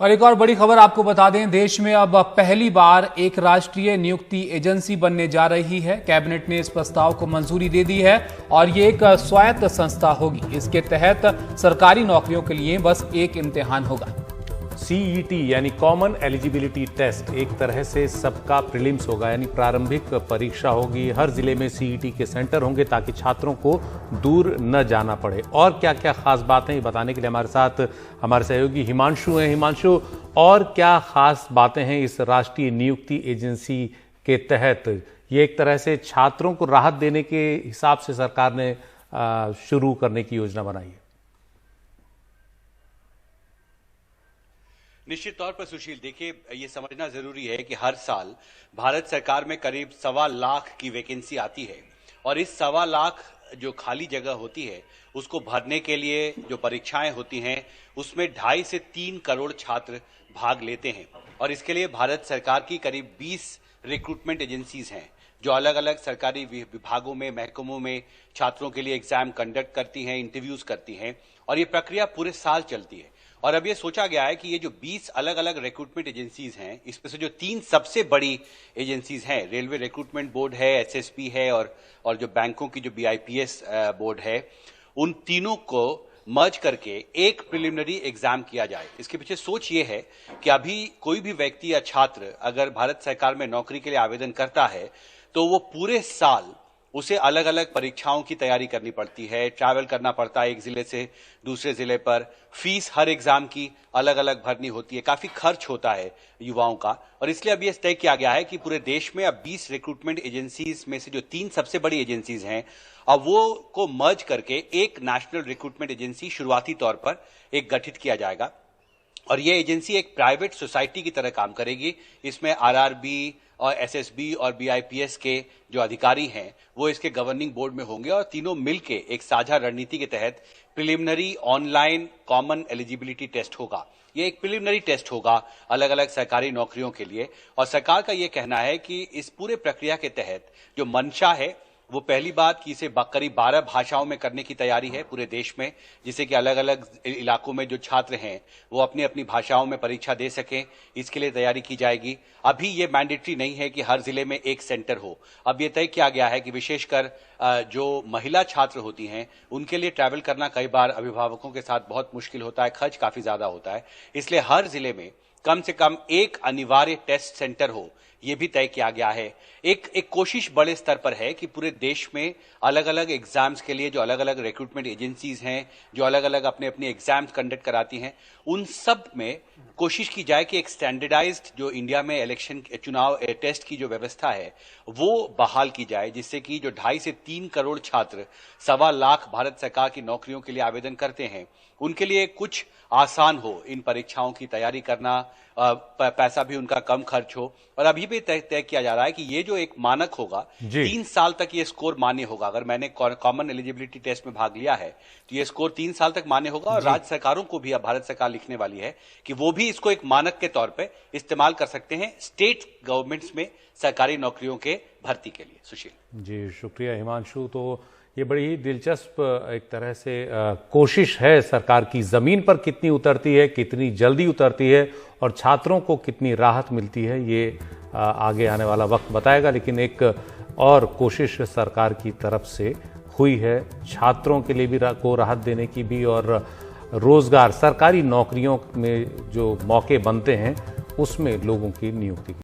और एक और बड़ी खबर आपको बता दें, देश में अब पहली बार एक राष्ट्रीय नियुक्ति एजेंसी बनने जा रही है। कैबिनेट ने इस प्रस्ताव को मंजूरी दे दी है और ये एक स्वायत्त संस्था होगी। इसके तहत सरकारी नौकरियों के लिए बस एक इम्तिहान होगा। CET यानी कॉमन एलिजिबिलिटी टेस्ट एक तरह से सबका प्रीलिम्स होगा, यानी प्रारंभिक परीक्षा होगी। हर जिले में CET के सेंटर होंगे ताकि छात्रों को दूर न जाना पड़े। और क्या क्या खास बातें ये बताने के लिए हमारे साथ हमारे सहयोगी हिमांशु हैं। हिमांशु, और क्या खास बातें हैं इस राष्ट्रीय नियुक्ति एजेंसी के तहत? ये एक तरह से छात्रों को राहत देने के हिसाब से सरकार ने शुरू करने की योजना बनाई है। निश्चित तौर पर सुशील, देखिए, ये समझना जरूरी है कि हर साल भारत सरकार में करीब 1.25 लाख की वैकेंसी आती है और इस 1.25 लाख जो खाली जगह होती है उसको भरने के लिए जो परीक्षाएं होती हैं उसमें 2.5 से 3 करोड़ छात्र भाग लेते हैं। और इसके लिए भारत सरकार की करीब 20 रिक्रूटमेंट एजेंसीज हैं जो अलग अलग सरकारी विभागों में, महकमों में छात्रों के लिए एग्जाम कंडक्ट करती हैं, इंटरव्यूज करती हैं और ये प्रक्रिया पूरे साल चलती है। और अब ये सोचा गया है कि ये जो 20 अलग अलग रिक्रूटमेंट एजेंसीज हैं, इसमें से जो 3 सबसे बड़ी एजेंसीज हैं, रेलवे रिक्रूटमेंट बोर्ड है, SSB है और जो बैंकों की जो BIPS बोर्ड है, उन तीनों को मर्ज करके एक प्रिलिमिनरी एग्जाम किया जाए। इसके पीछे सोच ये है कि अभी कोई भी व्यक्ति या छात्र अगर भारत सरकार में नौकरी के लिए आवेदन करता है तो वो पूरे साल उसे अलग अलग परीक्षाओं की तैयारी करनी पड़ती है, ट्रैवल करना पड़ता है एक जिले से दूसरे जिले पर, फीस हर एग्जाम की अलग अलग भरनी होती है, काफी खर्च होता है युवाओं का। और इसलिए अब यह तय किया गया है कि पूरे देश में अब 20 रिक्रूटमेंट एजेंसीज में से जो 3 सबसे बड़ी एजेंसीज हैं, अब वो को मर्ज करके एक नेशनल रिक्रूटमेंट एजेंसी शुरुआती तौर पर एक गठित किया जाएगा। और ये एजेंसी एक प्राइवेट सोसाइटी की तरह काम करेगी। इसमें RRB और SSB और BIPS के जो अधिकारी हैं वो इसके गवर्निंग बोर्ड में होंगे और तीनों मिलके एक साझा रणनीति के तहत preliminary online common eligibility test होगा। ये एक प्रिलिमिनरी टेस्ट होगा अलग अलग सरकारी नौकरियों के लिए। और सरकार का ये कहना है कि इस पूरे प्रक्रिया के तहत जो मंशा है वो पहली बात कि इसे करीब 12 भाषाओं में करने की तैयारी है पूरे देश में, जिससे कि अलग अलग इलाकों में जो छात्र हैं वो अपनी अपनी भाषाओं में परीक्षा दे सकें। इसके लिए तैयारी की जाएगी। अभी ये मैंडेटरी नहीं है कि हर जिले में एक सेंटर हो। अब ये तय किया गया है कि विशेषकर जो महिला छात्र होती हैं उनके लिए ट्रैवल करना कई बार अभिभावकों के साथ बहुत मुश्किल होता है, खर्च काफी ज्यादा होता है। इसलिए हर जिले में कम से कम एक अनिवार्य टेस्ट सेंटर हो, यह भी तय किया गया है। एक कोशिश बड़े स्तर पर है कि पूरे देश में अलग अलग एग्जाम्स के लिए जो अलग अलग रिक्रूटमेंट एजेंसीज हैं, जो अलग अलग अपने अपने एग्जाम्स कंडक्ट कराती हैं, उन सब में कोशिश की जाए कि एक स्टैंडर्डाइज्ड जो इंडिया में इलेक्शन चुनाव टेस्ट की जो व्यवस्था है वो बहाल की जाए, जिससे कि जो 2.5 से 3 करोड़ छात्र 1.25 लाख भारत सरकार की नौकरियों के लिए आवेदन करते हैं उनके लिए कुछ आसान हो इन परीक्षाओं की तैयारी करना, पैसा भी उनका कम खर्च हो। और अभी भी तय किया जा रहा है कि ये जो एक मानक होगा 3 साल तक ये स्कोर मान्य होगा। अगर मैंने कॉमन एलिजिबिलिटी टेस्ट में भाग लिया है तो ये स्कोर 3 साल तक मान्य होगा। और राज्य सरकारों को भी अब भारत सरकार लिखने वाली है कि वो भी इसको एक मानक के तौर पे इस्तेमाल कर सकते हैं स्टेट गवर्नमेंट्स में सरकारी नौकरियों के भर्ती के लिए। सुशील जी, शुक्रिया हिमांशु। तो ये बड़ी ही दिलचस्प एक तरह से कोशिश है सरकार की। जमीन पर कितनी उतरती है, कितनी जल्दी उतरती है और छात्रों को कितनी राहत मिलती है, ये आगे आने वाला वक्त बताएगा। लेकिन एक और कोशिश सरकार की तरफ से हुई है छात्रों के लिए भी को राहत देने की भी, और रोजगार, सरकारी नौकरियों में जो मौके बनते हैं उसमें लोगों की नियुक्ति की।